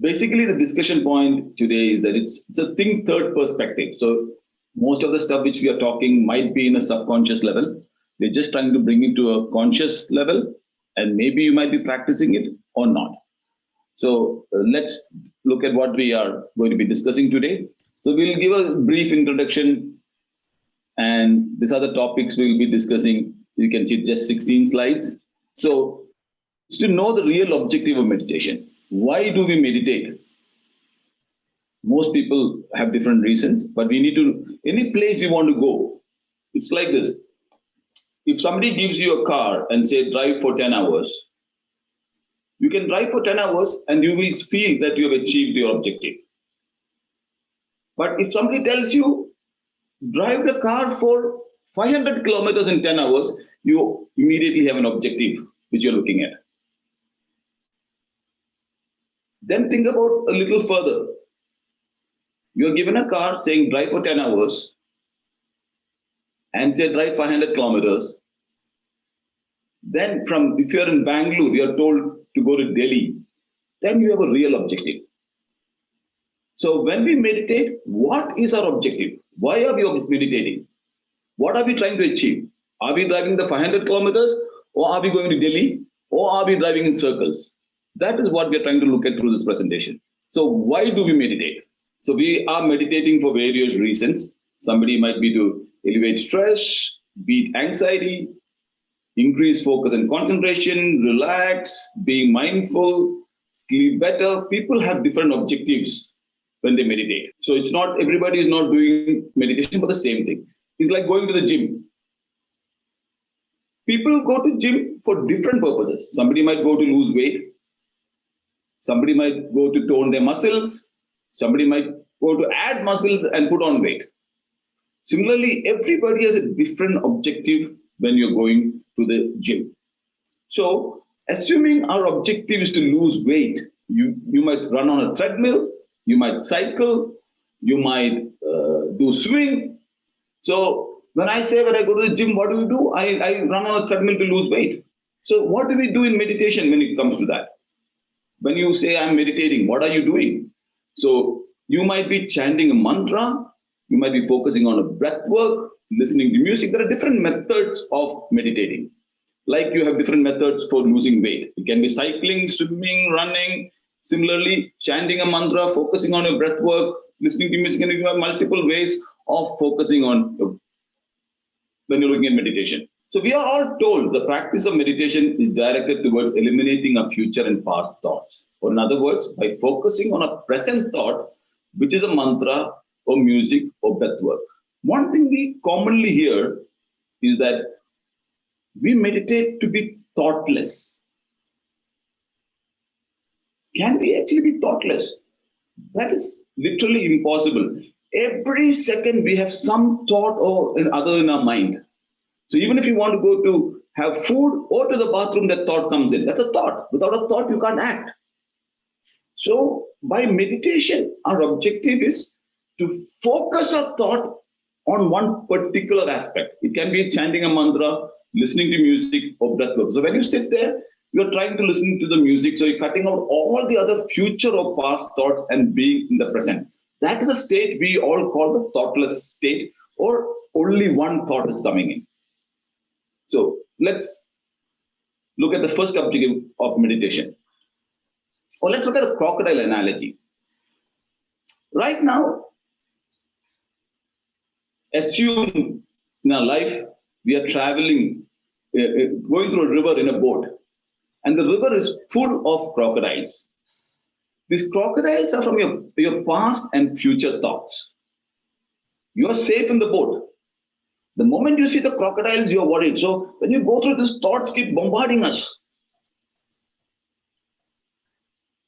Basically, the discussion point today is that it's a think third perspective. So most of the stuff which we are talking might be in a subconscious level. We're just trying to bring it to a conscious level, and maybe you might be practicing it or not. So let's look at what we are going to be discussing today. So we'll give a brief introduction, and these are the topics we'll be discussing. You can see just 16 slides. So to know the real objective of meditation. Why do we meditate? Most people have different reasons, but we need to, any place we want to go, it's like this. If somebody gives you a car and say, drive for 10 hours, you can drive for 10 hours and you will feel that you have achieved your objective. But if somebody tells you, drive the car for 500 kilometers in 10 hours, you immediately have an objective which you're looking at. Then think about a little further. You're given a car saying drive for 10 hours and say drive 500 kilometers. Then if you're in Bangalore, you're told to go to Delhi, then you have a real objective. So when we meditate, what is our objective? Why are we meditating? What are we trying to achieve? Are we driving the 500 kilometers, or are we going to Delhi, or are we driving in circles? That is what we're trying to look at through this presentation. So why do we meditate? So we are meditating for various reasons. Somebody might be to elevate stress, beat anxiety, increase focus and concentration, relax, being mindful, sleep better. People have different objectives when they meditate. So it's not, everybody is not doing meditation for the same thing. It's like going to the gym. People go to gym for different purposes. Somebody might go to lose weight. Somebody might go to tone their muscles. Somebody might go to add muscles and put on weight. Similarly, everybody has a different objective when you're going to the gym. So, assuming our objective is to lose weight, you might run on a treadmill, you might cycle, you might do swimming. So, when I say when I go to the gym, what do? I run on a treadmill to lose weight. So, what do we do in meditation when it comes to that? When you say I'm meditating, what are you doing? So you might be chanting a mantra, you might be focusing on a breath work, listening to music. There are different methods of meditating. Like you have different methods for losing weight. It can be cycling, swimming, running. Similarly, chanting a mantra, focusing on your breath work, listening to music, and you have multiple ways of focusing on when you're looking at meditation. So we are all told the practice of meditation is directed towards eliminating our future and past thoughts. Or in other words, by focusing on a present thought, which is a mantra or music or breath work. One thing we commonly hear is that we meditate to be thoughtless. Can we actually be thoughtless? That is literally impossible. Every second we have some thought or other in our mind. So even if you want to go to have food or to the bathroom, that thought comes in. That's a thought. Without a thought, you can't act. So by meditation, our objective is to focus our thought on one particular aspect. It can be chanting a mantra, listening to music, or breath work. So when you sit there, you're trying to listen to the music. So you're cutting out all the other future or past thoughts and being in the present. That is a state we all call the thoughtless state, or only one thought is coming in. So let's look at the first objective of meditation. Or let's look at the crocodile analogy. Right now, assume in our life, we are traveling, going through a river in a boat. And the river is full of crocodiles. These crocodiles are from your past and future thoughts. You are safe in the boat. The moment you see the crocodiles, you are worried. So when you go through these thoughts, keep bombarding us.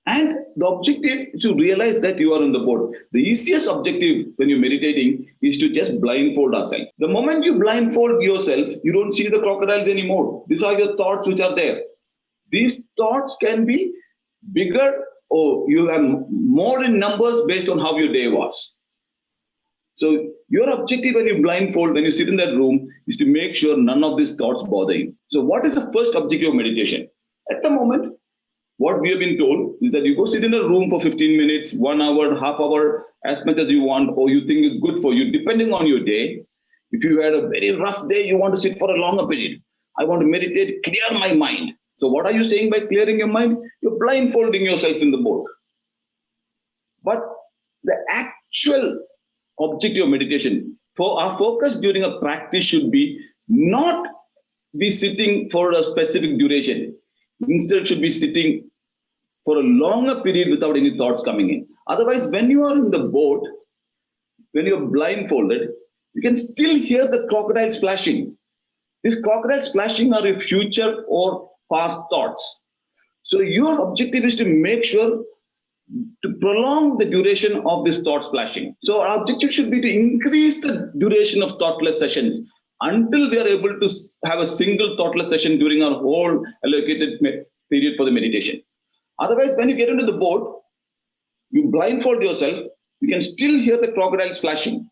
And the objective is to realize that you are in the boat. The easiest objective when you're meditating is to just blindfold ourselves. The moment you blindfold yourself, you don't see the crocodiles anymore. These are your thoughts which are there. These thoughts can be bigger or you have more in numbers based on how your day was. So your objective when you blindfold, when you sit in that room, is to make sure none of these thoughts bother you. So what is the first objective of meditation? At the moment, What we have been told is that you go sit in a room for 15 minutes, 1 hour, half hour, as much as you want, or you think is good for you, depending on your day. If you had a very rough day, you want to sit for a longer period. I want to meditate, clear my mind. So what are you saying by clearing your mind? You're blindfolding yourself in the boat. But the actual objective of meditation, for our focus during a practice should be not be sitting for a specific duration. Instead, should be sitting for a longer period without any thoughts coming in. Otherwise, when you are in the boat, when you're blindfolded, you can still hear the crocodile splashing. These crocodile splashing are your future or past thoughts. So your objective is to make sure to prolong the duration of this thought splashing. So our objective should be to increase the duration of thoughtless sessions until we are able to have a single thoughtless session during our whole allocated period for the meditation. Otherwise, when you get into the boat, you blindfold yourself, you can still hear the crocodile splashing.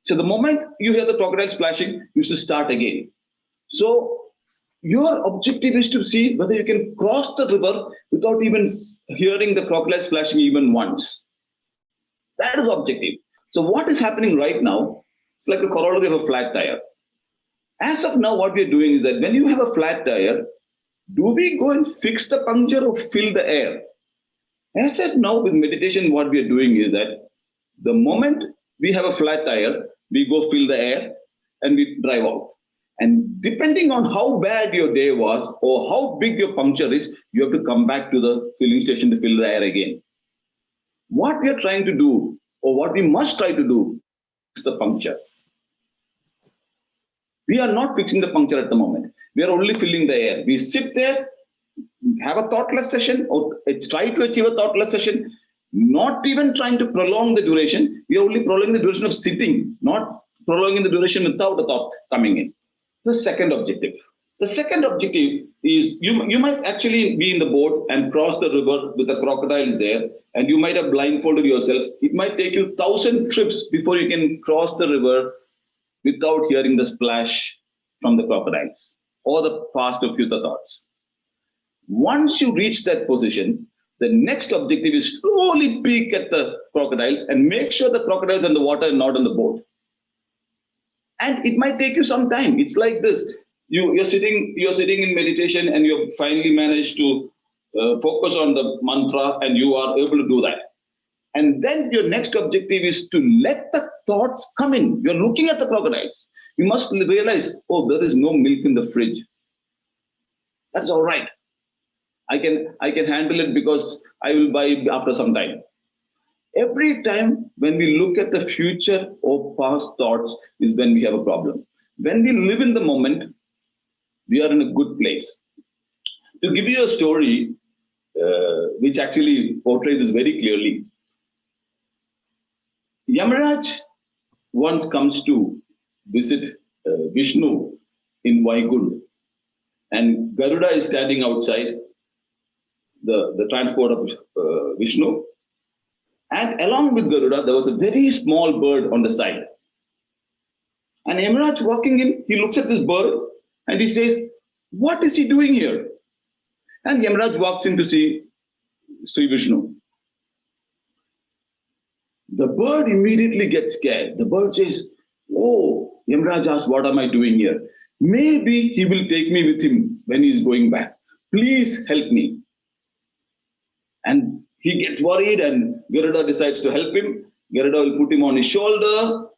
So the moment you hear the crocodile splashing, you should start again. So your objective is to see whether you can cross the river without even hearing the crocodile splashing even once. That is objective. So what is happening right now, it's like a corollary of a flat tire. As of now, what we are doing is that when you have a flat tire, do we go and fix the puncture or fill the air? As I said, now with meditation, what we are doing is that the moment we have a flat tire, we go fill the air and we drive out. And depending on how bad your day was or how big your puncture is, you have to come back to the filling station to fill the air again. What we are trying to do, or what we must try to do, is the puncture. We are not fixing the puncture at the moment. We are only filling the air. We sit there, have a thoughtless session, or try to achieve a thoughtless session, not even trying to prolong the duration. We are only prolonging the duration of sitting, not prolonging the duration without a thought coming in. The second objective. The second objective is you might actually be in the boat and cross the river with the crocodiles there, and you might have blindfolded yourself. It might take you 1,000 trips before you can cross the river without hearing the splash from the crocodiles or the past of future thoughts. Once you reach that position, the next objective is slowly peek at the crocodiles and make sure the crocodiles in the water and not on the boat. And it might take you some time. It's like this. You're sitting in meditation and you've finally managed to focus on the mantra and you are able to do that. And then your next objective is to let the thoughts come in. You're looking at the crocodiles. You must realize, oh, there is no milk in the fridge. That's all right. I can handle it because I will buy it after some time. Every time when we look at the future or past thoughts is when we have a problem. When we live in the moment, we are in a good place. To give you a story, which actually portrays this very clearly, Jayaraaj once comes to visit Vishnu in Vaikunth, and Garuda is standing outside the transport of Vishnu. And along with Garuda, there was a very small bird on the side. And Jayaraaj walking in, he looks at this bird and he says, what is he doing here? And Jayaraaj walks in to see Sri Vishnu. The bird immediately gets scared. The bird says, oh, Jayaraaj asks, what am I doing here? Maybe he will take me with him when he's going back. Please help me. And he gets worried and Garuda decides to help him. Garuda will put him on his shoulder,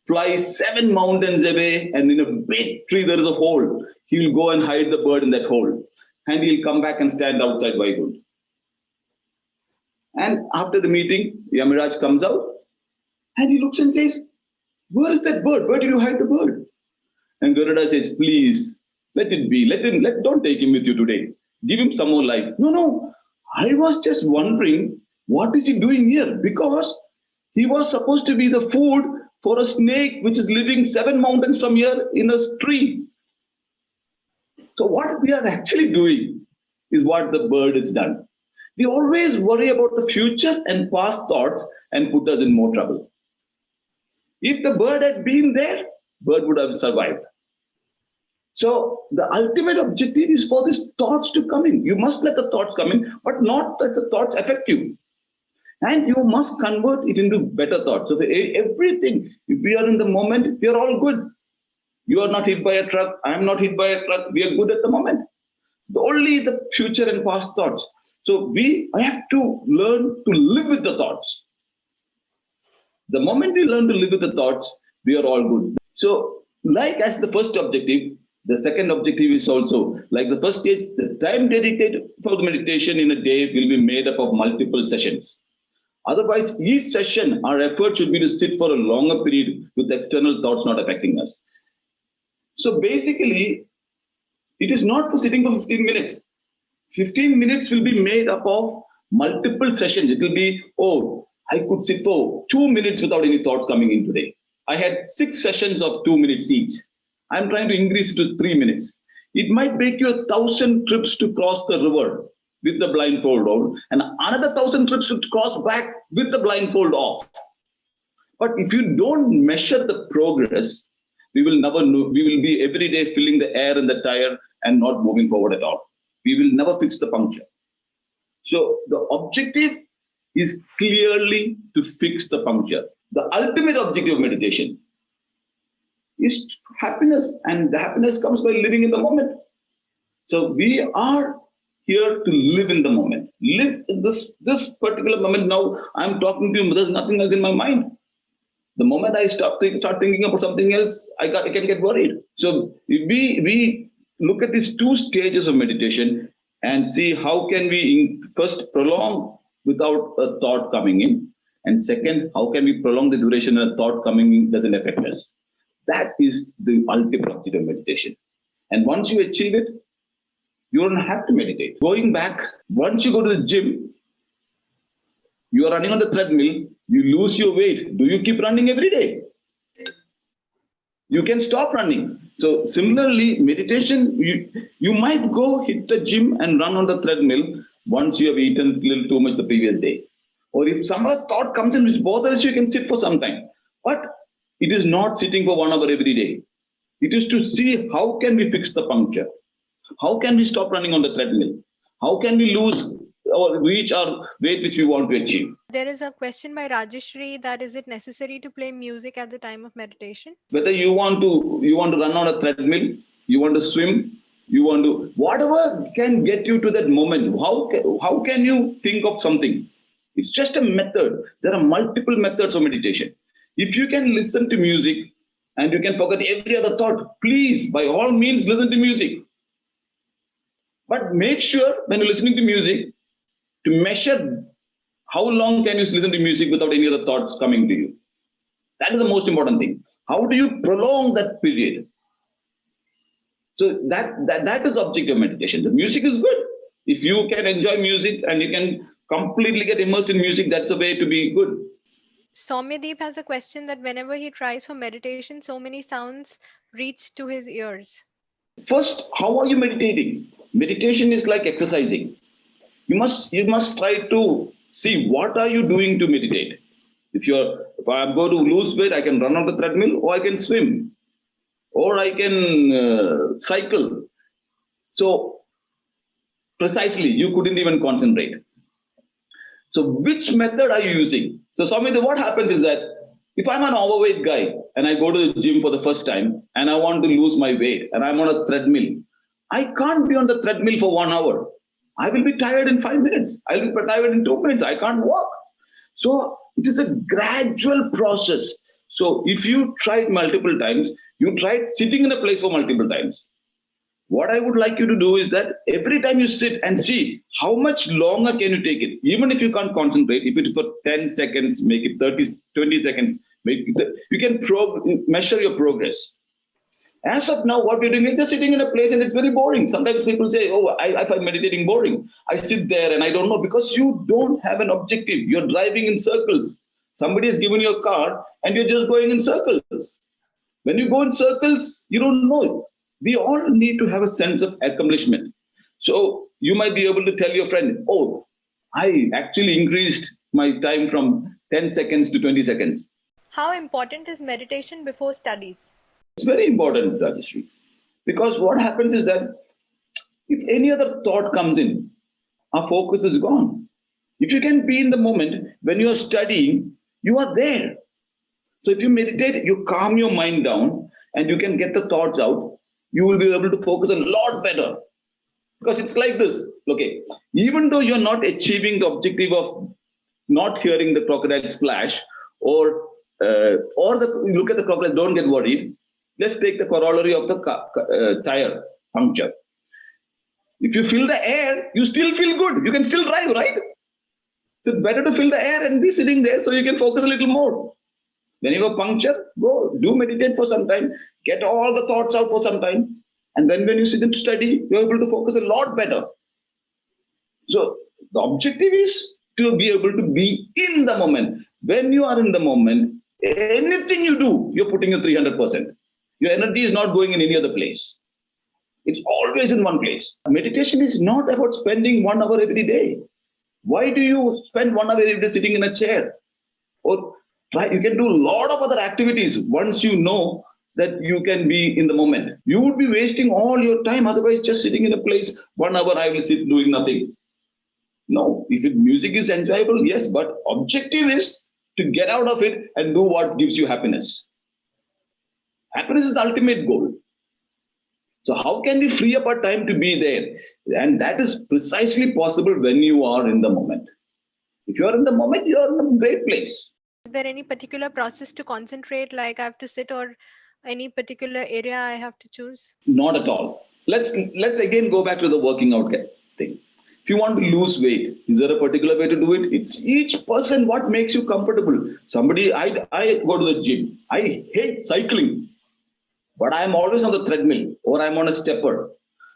fly 7 mountains away, and in a big tree there is a hole. He will go and hide the bird in that hole. And he'll come back and stand outside Vaikunth. And after the meeting, Jayaraaj comes out and he looks and says, where is that bird? Where did you hide the bird? And Garuda says, please, let it be. Don't take him with you today. Give him some more life. No. I was just wondering, what is he doing here? Because he was supposed to be the food for a snake which is living 7 mountains from here in a tree. So what we are actually doing is what the bird has done. We always worry about the future and past thoughts and put us in more trouble. If the bird had been there, bird would have survived. So the ultimate objective is for these thoughts to come in. You must let the thoughts come in, but not let the thoughts affect you. And you must convert it into better thoughts. So everything, if we are in the moment, we are all good. You are not hit by a truck. I am not hit by a truck. We are good at the moment. Only the future and past thoughts. So I have to learn to live with the thoughts. The moment we learn to live with the thoughts, we are all good. So, like as the first objective, the second objective is also like the first stage. The time dedicated for the meditation in a day will be made up of multiple sessions. Otherwise, each session, our effort should be to sit for a longer period with external thoughts not affecting us. So basically, it is not for sitting for 15 minutes. 15 minutes will be made up of multiple sessions. It will be, I could sit for 2 minutes without any thoughts coming in today. I had 6 sessions of 2 minutes each. I'm trying to increase it to 3 minutes. It might make you 1,000 trips to cross the river with the blindfold on, and another 1,000 trips to cross back with the blindfold off. But if you don't measure the progress, we will never know. We will be every day filling the air in the tire and not moving forward at all. We will never fix the puncture. So the objective is clearly to fix the puncture. The ultimate objective of meditation is happiness, and the happiness comes by living in the moment. So we are here to live in the moment. Live in this particular moment. Now I'm talking to you, there's nothing else in my mind. The moment I start thinking about something else, I can get worried. So if we look at these 2 stages of meditation and see how can we first prolong without a thought coming in, and second, how can we prolong the duration and a thought coming in doesn't affect us. That is the ultimate objective of meditation. And once you achieve it, you don't have to meditate. Going back, once you go to the gym, you are running on the treadmill, you lose your weight. Do you keep running every day? You can stop running. So similarly, meditation, you might go hit the gym and run on the treadmill once you have eaten a little too much the previous day. Or if some other thought comes in which bothers you, you can sit for some time. But it is not sitting for 1 hour every day. It is to see how can we fix the puncture? How can we stop running on the treadmill? How can we lose or reach our weight which we want to achieve? There is a question by Rajeshri that is it necessary to play music at the time of meditation? Whether you want to run on a treadmill, you want to swim, you want to whatever can get you to that moment. How can you think of something? It's just a method. There are multiple methods of meditation. If you can listen to music and you can forget every other thought, please, by all means, listen to music. But make sure when you're listening to music to measure how long can you listen to music without any other thoughts coming to you. That is the most important thing. How do you prolong that period? So that is the objective of meditation. The music is good. If you can enjoy music and you can completely get immersed in music, that's the way to be good. Soumyadeep has a question that whenever he tries for meditation, so many sounds reach to his ears. First, how are you meditating? Meditation is like exercising. You must try to see what are you doing to meditate. If I'm going to lose weight, I can run on the treadmill, or I can swim, or I can cycle. So precisely, you couldn't even concentrate. So which method are you using? So Swami, what happens is that if I'm an overweight guy and I go to the gym for the first time and I want to lose my weight and I'm on a treadmill, I can't be on the treadmill for 1 hour. I will be tired in 5 minutes. I will be tired in 2 minutes. I can't walk. So it is a gradual process. So if you tried multiple times, you tried sitting in a place for multiple times. What I would like you to do is that every time you sit and see how much longer can you take it, even if you can't concentrate, if it's for 10 seconds, make it 30, 20 seconds, you can measure your progress. As of now, what we're doing is just sitting in a place and it's very boring. Sometimes people say, I find meditating boring. I sit there and I don't know, because you don't have an objective. You're driving in circles. Somebody has given you a car and you're just going in circles. When you go in circles, you don't know. We all need to have a sense of accomplishment. So you might be able to tell your friend, I actually increased my time from 10 seconds to 20 seconds. How important is meditation before studies? It's very important, Rajeshri, Because what happens is that if any other thought comes in, our focus is gone. If you can be in the moment when you are studying, you are there. So if you meditate, you calm your mind down and you can get the thoughts out, you will be able to focus a lot better. Because it's like this, okay, even though you're not achieving the objective of not hearing the crocodile splash, or the look at the crocodile, don't get worried. Let's take the corollary of the tire puncture. If you fill the air, you still feel good. You can still drive, right? So it's better to fill the air and be sitting there so you can focus a little more. When you have a puncture, go do meditate for some time, get all the thoughts out for some time, and then when you sit and study, you're able to focus a lot better. So the objective is to be able to be in the moment. When you are in the moment, anything you do, you're putting your 300%. Your energy is not going in any other place. It's always in one place. Meditation is not about spending 1 hour every day. Why do you spend 1 hour every day sitting in a chair? Or you can do a lot of other activities once you know that you can be in the moment. You would be wasting all your time otherwise just sitting in a place. 1 hour I will sit doing nothing. No, if music is enjoyable, yes, but objective is to get out of it and do what gives you happiness. Happiness is the ultimate goal. So how can we free up our time to be there? And that is precisely possible when you are in the moment. If you are in the moment, you are in a great place. Is there any particular process to concentrate, like I have to sit, or any particular area I have to choose? Not at all. Let's again go back to the working out thing. If you want to lose weight, is there a particular way to do it? It's each person what makes you comfortable. Somebody, I go to the gym. I hate cycling, but I'm always on the treadmill or I'm on a stepper.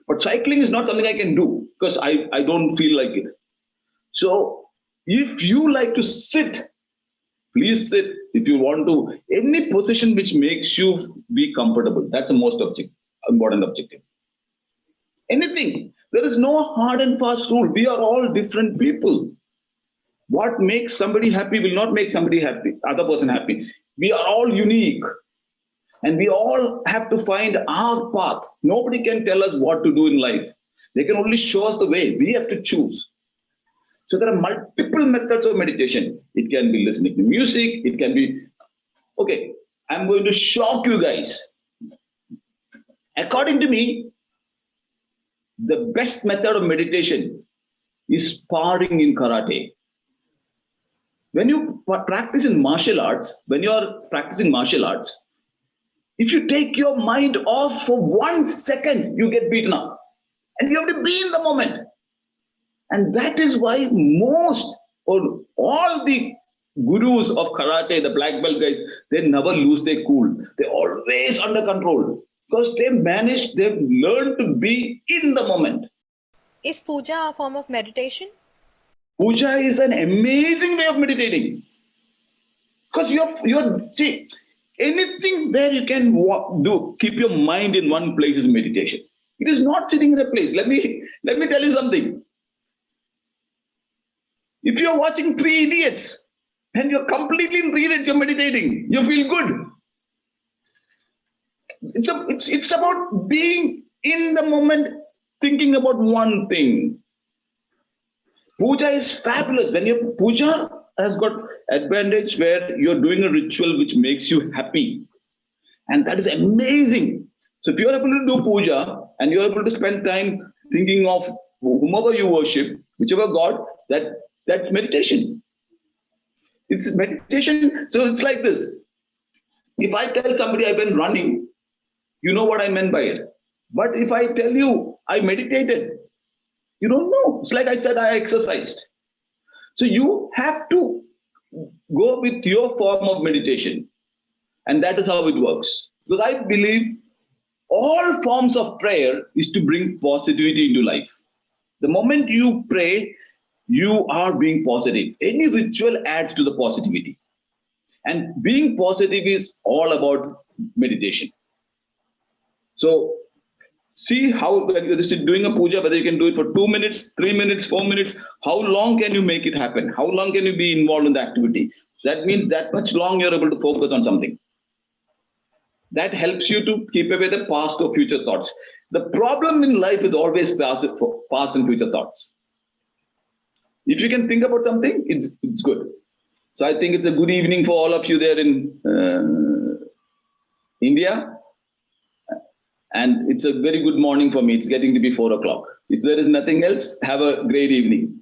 But cycling is not something I can do because I don't feel like it. So if you like to sit, please sit. If you want to, any position which makes you be comfortable, that's the most important objective. Anything. There is no hard and fast rule. We are all different people. What makes somebody happy will not make somebody happy, other person happy. We are all unique. And we all have to find our path. Nobody can tell us what to do in life. They can only show us the way. We have to choose. So there are multiple methods of meditation. It can be listening to music. It can be, okay, I'm going to shock you guys. According to me, the best method of meditation is sparring in karate. When you practice in martial arts, when you are practicing martial arts, if you take your mind off for 1 second, you get beaten up. And you have to be in the moment. And that is why most or all the gurus of karate, the black belt guys, they never lose their cool. They're always under control because they've learned to be in the moment. Is puja a form of meditation? Puja is an amazing way of meditating. Because see, anything where you can keep your mind in one place is meditation. It is not sitting in a place. Let me tell you something. If you're watching Three Idiots and you're completely in Three Idiots, you're meditating. You feel good. It's about being in the moment, thinking about one thing. Puja is fabulous. When your puja has got advantage where you're doing a ritual which makes you happy. And that is amazing. So if you're able to do puja and you're able to spend time thinking of whomever you worship, whichever God, that's meditation. It's meditation. So it's like this. If I tell somebody I've been running, you know what I meant by it. But if I tell you I meditated, you don't know. It's like I said, I exercised. So you have to go with your form of meditation. And that is how it works. Because I believe all forms of prayer is to bring positivity into life. The moment you pray, you are being positive. Any ritual adds to the positivity. And being positive is all about meditation. So see how when you're doing a puja, whether you can do it for 2 minutes, 3 minutes, 4 minutes, how long can you make it happen? How long can you be involved in the activity? That means that much long you're able to focus on something. That helps you to keep away the past or future thoughts. The problem in life is always past and future thoughts. If you can think about something, it's good. So I think it's a good evening for all of you there in India. And it's a very good morning for me. It's getting to be 4 o'clock. If there is nothing else, have a great evening.